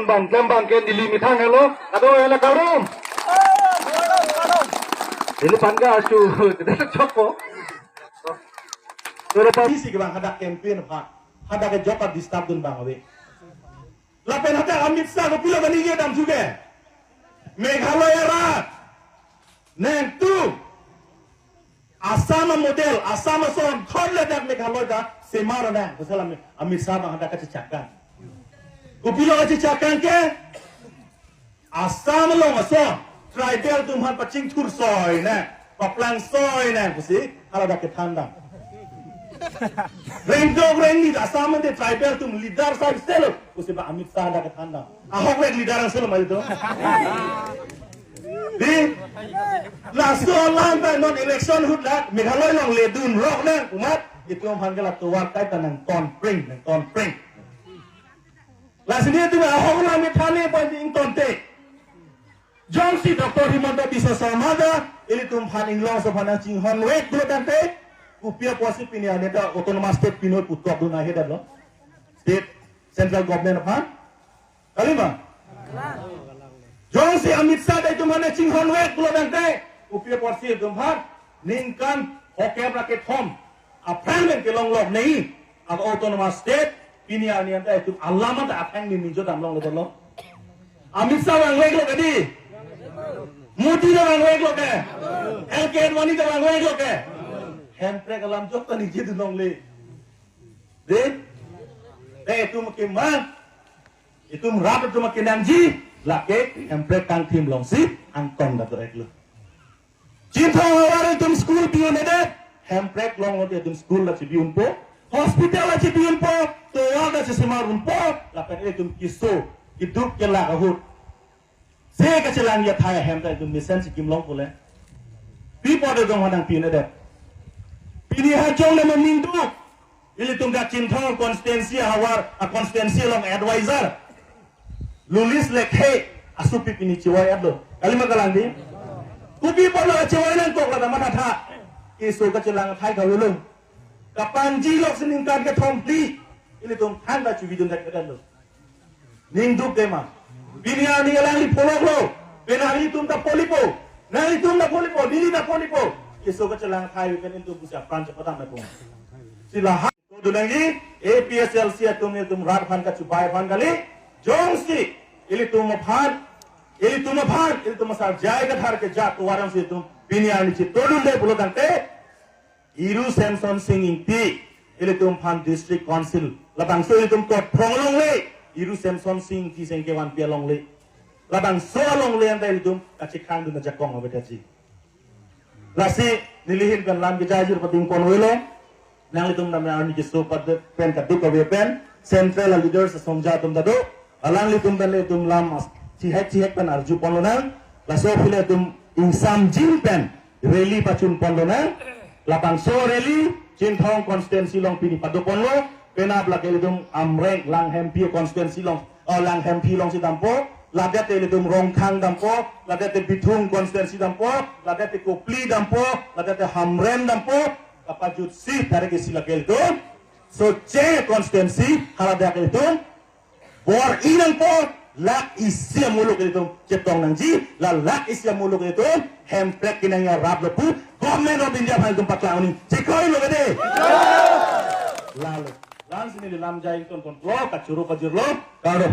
Lembang ken di limitang hello aduh ala karum ini pangga asu tidak copo Berapa isi ke bang hadak campaign pak hadak ke job di staff dun bang awe lapen hadak Amit Shah ko pila bani ge dam juga Meghalaya rat neng tu Asama model Asama son khole dak Meghalaya da semara na salam Amit Shah bang hadak ke cakan ko pila ke cakan ke Asama long aso tribal tumhan pacing tur soy na paplang soy na kusi hala dak ke thandang Reng ni asam de tribal tum leader sah selo usi ba Amit Shah dak thanda ahok ek leader ang selo mai to di last online by non election hut dak Meghalaya long le dun rock na umat itu han gala to war kai tanang ton pring last ni tu ahok na mi thane pa ding ton te John si Dr. Himanta Biswa Sarmada ili tum han ing long so phana ching hon wek do dan te upia kuasi pinia neta autonomous state pinoi putok duna heda lo state central government apa kalima jong si Amit Shah dai tumane chinghon wek lo dante upia kuasi dumhan ningkan hokem raket hom apang ke long lok nei ag autonomous state pinia ni anta itu alama ta apang ni minjo dam long lo Amit Shah wang wek lo kadi Modi wang wek lo ke LK Advani wang wek lo ke handbrake alam jok tani jidu nong le de itu makin man itu merap itu makin nanji lake handbrake kang tim long si angkong dato eklo cinta awal itu school pion ede handbrake long lo itu school la cibiun po hospital la cibiun po to wada sesemarun po lapen itu kiso hidup kela kahut se kacelang ya thaya handbrake itu mission sikim long pole people de dong hadang pion ede Ini hajong na memindu. Ili tungga cintong konstituensi hawar a konstituensi long advisor. Lulis lekhe asupi pini ciwai adlo. Kalima kalandi. Kupi polo ciwai nang kok lada matata. Isu kacelang thai kawulung. Kapanji lok seningkan ke thompli. Ili tung handa cividun dak adlo. Ningdu kema. Binia ni alang li polok lo. Benari tum ta polipo. Nari tum ta polipo. Nili ta polipo. Isu kecelang kayu kan itu bisa prancis petang pun. Silahan tu lagi APSLC atum rat fan ka cubai fan kali jongsi ili tu maphan ili tu masar jai ka thar ke ja tu waram si tu pinia ni chi todun de bulo dante Iru Samson Singh inti ili tu phan district council labang so ili tu ko pronglong le Iru Samson Singh ti sengke wan pia long le labang so long le ante ili tu ka chi khang du na jakong abeta chi Lasi nilihin kan lam kejajir pating konwelo nang litum namanya ni kiso pad pen kaduk kawe pen central leaders somja tum dado alang litum pen litum lam cihek pen arju ponlonang laso phile tum insam jin pen rally pachun ponlonang lapang so rally chinthong constituency long pini padu ponlo penap lake litum amrek lang hempi constituency long lang hempi long si tampo ladat litum rongkhang dampo ladat bithung konstituensi dampo ladat kopli dampo ladat hamren dampo kapajut si dari sila keldo so che konstituensi halada keldo bor inang po lak isya muluk keldo cetong nangji la lak isya muluk keldo handbrake kinanya rap lepu government of India phal tumpak launi cikoi lo gede lalu lan sini lam jai ton lo kacuru pajir lo karo